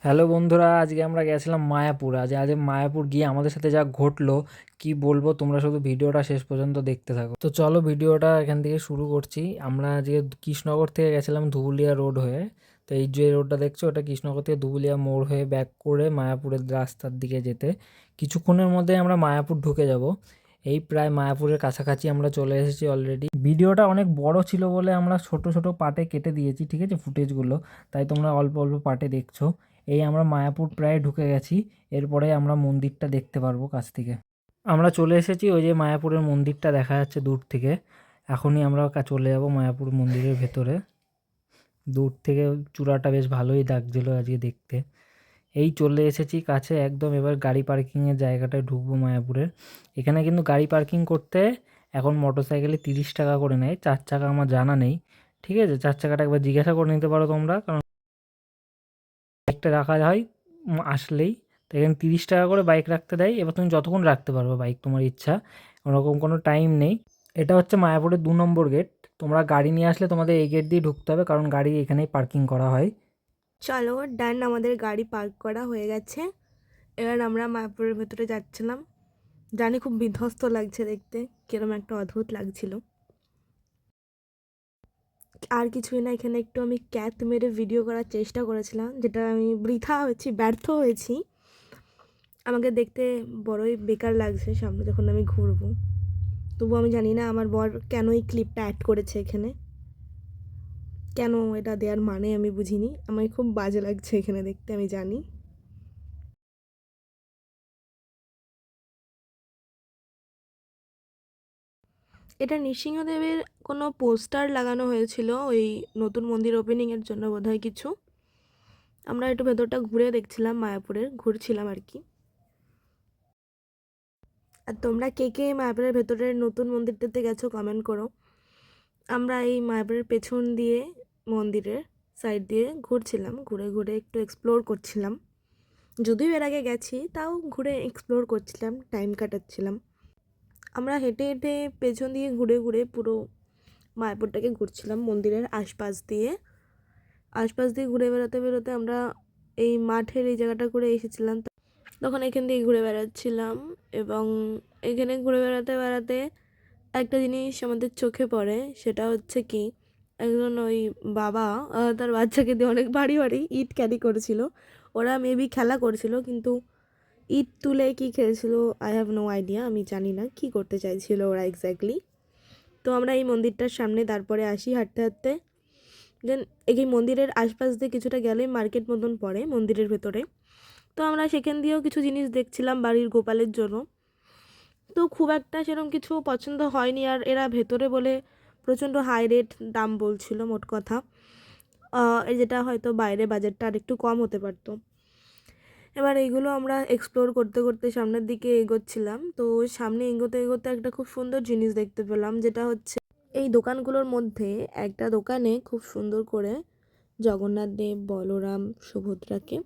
Hello বন্ধুরা, আজকে আমরা গেছিলাম মায়াপুর। আজ মায়াপুর গিয়ে আমাদের সাথে যা ঘটলো কি বলবো, তোমরা শুধু ভিডিওটা শেষ পর্যন্ত দেখতে থাকো। তো চলো ভিডিওটা এখান থেকে শুরু করছি। আমরা আজকে কৃষ্ণনগর থেকে গেছিলাম ধুবুলিয়া রোড হয়ে। তো এই যে রোডটা দেখছো, ওটা কৃষ্ণনগর থেকে ধুবুলিয়া মোড় হয়ে ব্যাক করে মায়াপুরের রাস্তার দিকে যেতে কিছুক্ষণের মধ্যে আমরা মায়াপুর ঢুকে যাব। এই প্রায় মায়াপুরের কাছাকাছি আমরা চলে এসেছি অলরেডি। ভিডিওটা অনেক বড় ছিল বলে আমরা ছোট ছোট পার্টে কেটে দিয়েছি, ঠিক আছে, ফুটেজগুলো। তাই তোমরা অল্প অল্প পার্টে দেখছো। এই আমরা মায়াপুর প্রায় ঢুকে গেছি। এরপরে আমরা মন্দিরটা দেখতে পারবো কাছ থেকে। আমরা চলে এসেছি, ওই যে মায়াপুরের মন্দিরটা দেখা যাচ্ছে দূর থেকে। এখনই আমরা চলে যাব মায়াপুর মন্দিরের ভেতরে। দূর থেকে চূড়াটা বেশ ভালোই লাগছিল আজকে দেখতে। এই চলে এসেছি কাছে একদম। এবার গাড়ি পার্কিংয়ের জায়গাটায় ঢুকবো মায়াপুরের। এখানে কিন্তু গাড়ি পার্কিং করতে এখন মোটরসাইকেলে 30 টাকা করে নেয়। 4 চাকা আমার জানা নেই, ঠিক আছে। 4 চাকাটা একবার জিজ্ঞাসা করে নিতে পারো তোমরা, কারণ বাইকটা রাখা হয় আসলেই। তো এখানে 30 টাকা করে বাইক রাখতে দেয়। এবার তুমি যতক্ষণ রাখতে পারবে বাইক, তোমার ইচ্ছা, ওরকম কোনো টাইম নেই। এটা হচ্ছে মায়াপুরের 2 নম্বর গেট। তোমরা গাড়ি নিয়ে আসলে তোমাদের এই গেট দিয়ে ঢুকতে হবে, কারণ গাড়ি এখানেই পার্কিং করা হয়। চলো ডান, আমাদের গাড়ি পার্ক করা হয়ে গেছে। এবার আমরা মায়াপুরের ভেতরে যাচ্ছিলাম। জানি খুব বিধ্বস্ত লাগছে দেখতে, কিরম একটা অদ্ভুত লাগছিল। আর কিছুই না, এখানে একটু আমি ক্যাত মেরে ভিডিও করার চেষ্টা করেছিলাম, যেটা আমি বৃথা হয়েছি, ব্যর্থ হয়েছি। আমাকে দেখতে বড়ই বেকার লাগছে সামনে যখন আমি ঘুরবো। তবু আমি জানি না আমার বর কেন এই ক্লিপটা অ্যাড করেছে এখানে, কেন এটা দেওয়ার মানে আমি বুঝিনি। আমার খুব বাজে লাগছে এখানে দেখতে, আমি জানি। এটা নৃসিংহদেবের কোনো পোস্টার লাগানো হয়েছিল ওই নতুন মন্দির ওপেনিংয়ের জন্য বোধহয় কিছু। আমরা একটু ভেতরটা ঘুরে দেখছিলাম, মায়াপুরের ঘুরছিলাম আর কি। আর তোমরা কে কে মায়াপুরের ভেতরের নতুন মন্দিরটাতে গেছো কমেন্ট করো। আমরা এই মায়াপুরের পেছন দিয়ে মন্দিরের সাইড দিয়ে ঘুরছিলাম, ঘুরে ঘুরে একটু এক্সপ্লোর করছিলাম। যদিও এর আগে গেছি, তাও ঘুরে এক্সপ্লোর করছিলাম, টাইম কাটাচ্ছিলাম। আমরা হেঁটে হেঁটে পেছন দিয়ে ঘুরে ঘুরে পুরো মায়াপুরটাকে ঘুরছিলাম মন্দিরের আশপাশ দিয়ে ঘুরে বেড়াতে বেরোতে আমরা এই মাঠের এই জায়গাটা করে এসেছিলাম। তখন এখান দিয়ে ঘুরে বেড়াচ্ছিলাম, এবং এখানে ঘুরে বেড়াতে বেড়াতে একটা জিনিস আমাদের চোখে পড়ে। সেটা হচ্ছে কি, একজন ওই বাবা তার বাচ্চাকে দিয়ে অনেক ভারী ভারী ইট ক্যারি করেছিল। ওরা মেবি খেলা করছিল, কিন্তু ইট তুলে কি খেলছিল আই হ্যাভ নো আইডিয়া। আমি জানি না কি করতে চাইছিল ওরা এক্স্যাক্টলি। তো আমরা এই মন্দিরটার সামনে তারপরে আসি হাঁটতে হাঁটতে। দেন এই মন্দিরের আশপাশ দিয়ে কিছুটা গেলে মার্কেট মতন পড়ে মন্দিরের ভেতরে। তো আমরা সেখান দিয়েও কিছু জিনিস দেখছিলাম বাড়ির গোপালের জন্য। তো খুব একটা সেরকম কিছু পছন্দ হয়নি, আর এরা ভেতরে বলে প্রচণ্ড হাই রেট দাম বলছিল মোট কথা। এই যেটা হয়তো বাইরে বাজারটা আর একটু কম হতে পারতো। এবার এইগুলো আমরা এক্সপ্লোর করতে করতে সামনের দিকে এগোচ্ছিলাম। তো সামনে এগোতে এগোতে একটা খুব সুন্দর জিনিস দেখতে পেলাম, যেটা হচ্ছে এই দোকানগুলোর মধ্যে একটা দোকানে খুব সুন্দর করে জগন্নাথ দেব, বলরাম, সুভদ্রাকে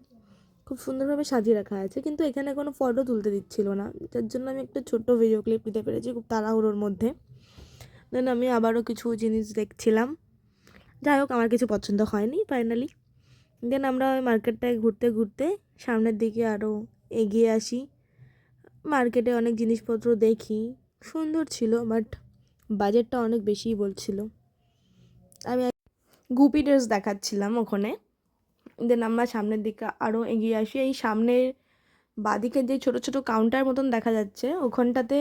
খুব সুন্দরভাবে সাজিয়ে রাখা আছে, কিন্তু এখানে কোনো ফটো তুলতে দিচ্ছিল না, যার জন্য আমি একটা ছোট্ট ভিডিও ক্লিপ নিতে পেরেছি খুব তাড়াহুড়োর মধ্যে। দেন আমি আবারও কিছু জিনিস দেখছিলাম। যাই হোক, আমার কিছু পছন্দ হয়নি ফাইনালি। দেন আমরা ওই মার্কেটটায় ঘুরতে ঘুরতে সামনের দিকে আরও এগিয়ে আসি। মার্কেটে অনেক জিনিসপত্র দেখি, সুন্দর ছিল, বাট বাজেটটা অনেক বেশিই বলছিল। আমি গুপি ড্রেস দেখাচ্ছিলাম ওখানে। দেন আমরা সামনের দিকে আরও এগিয়ে আসি। এই সামনের বাঁদিকে যে ছোট ছোট কাউন্টার মতন দেখা যাচ্ছে, ওখানটাতে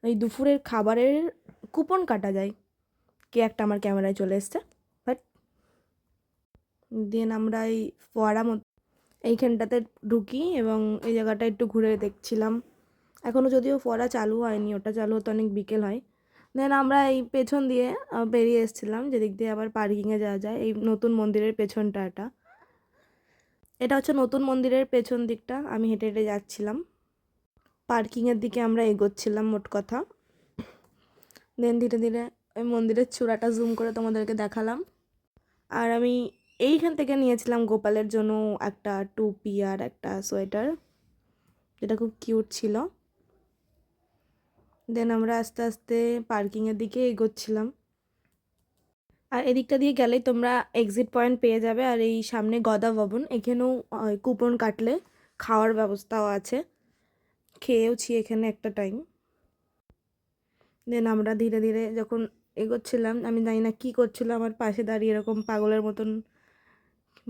ওই দুপুরের খাবারের কুপন কাটা যায়। কে একটা আমার ক্যামেরায় চলে এসছে, বাট দেন আমরা এই ফোয়ারা মতো এইখানটাতে ঢুকি এবং এই জায়গাটা একটু ঘুরে দেখছিলাম। এখনও যদিও ফোয়ারা চালু হয়নি, ওটা চালু হতে অনেক বিকেল হয়। দেন আমরা এই পেছন দিয়ে বেরিয়ে এসেছিলাম, যেদিক দিয়ে আবার পার্কিংয়ে যাওয়া যায়। এই নতুন মন্দিরের পেছনটা এটা, এটা হচ্ছে নতুন মন্দিরের পেছন দিকটা। আমি হেঁটে হেঁটে যাচ্ছিলাম, পার্কিংয়ের দিকে আমরা এগোচ্ছিলাম মোট কথা। দেন ধীরে ধীরে ওই মন্দিরের চূড়াটা জুম করে তোমাদেরকে দেখালাম। আর আমি এইখান থেকে নিয়েছিলাম গোপালের জন্য একটা টুপি আর একটা সোয়েটার, যেটা খুব কিউট ছিল। দেন আমরা আস্তে আস্তে পার্কিংয়ের দিকে এগোচ্ছিলাম। আর এদিকটা দিয়ে গেলেই তোমরা এক্সিট পয়েন্ট পেয়ে যাবে, আর এই সামনে গদা ভবন, এখানেও কুপন কাটলে খাওয়ার ব্যবস্থাও আছে, খেয়েওছি এখানে একটা টাইম। দেন আমরা ধীরে ধীরে যখন এগোচ্ছিলাম, আমি জানি না কী করছিল আমার পাশে দাঁড়িয়ে, এরকম পাগলের মতন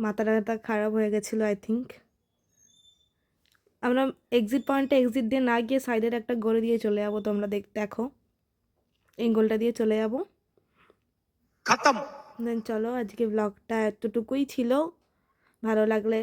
মাথাটা খারাপ হয়ে গেছিলো আই থিঙ্ক। আমরা এক্সিট পয়েন্টে এক্সিট দিয়ে না গিয়ে সাইডের একটা গলি দিয়ে চলে যাবো, তোমরা দেখো এই গলিটা দিয়ে চলে যাবো। खत्म। দেন চলো, আজকে ব্লগটা এতটুকুই ছিল। ভালো লাগলে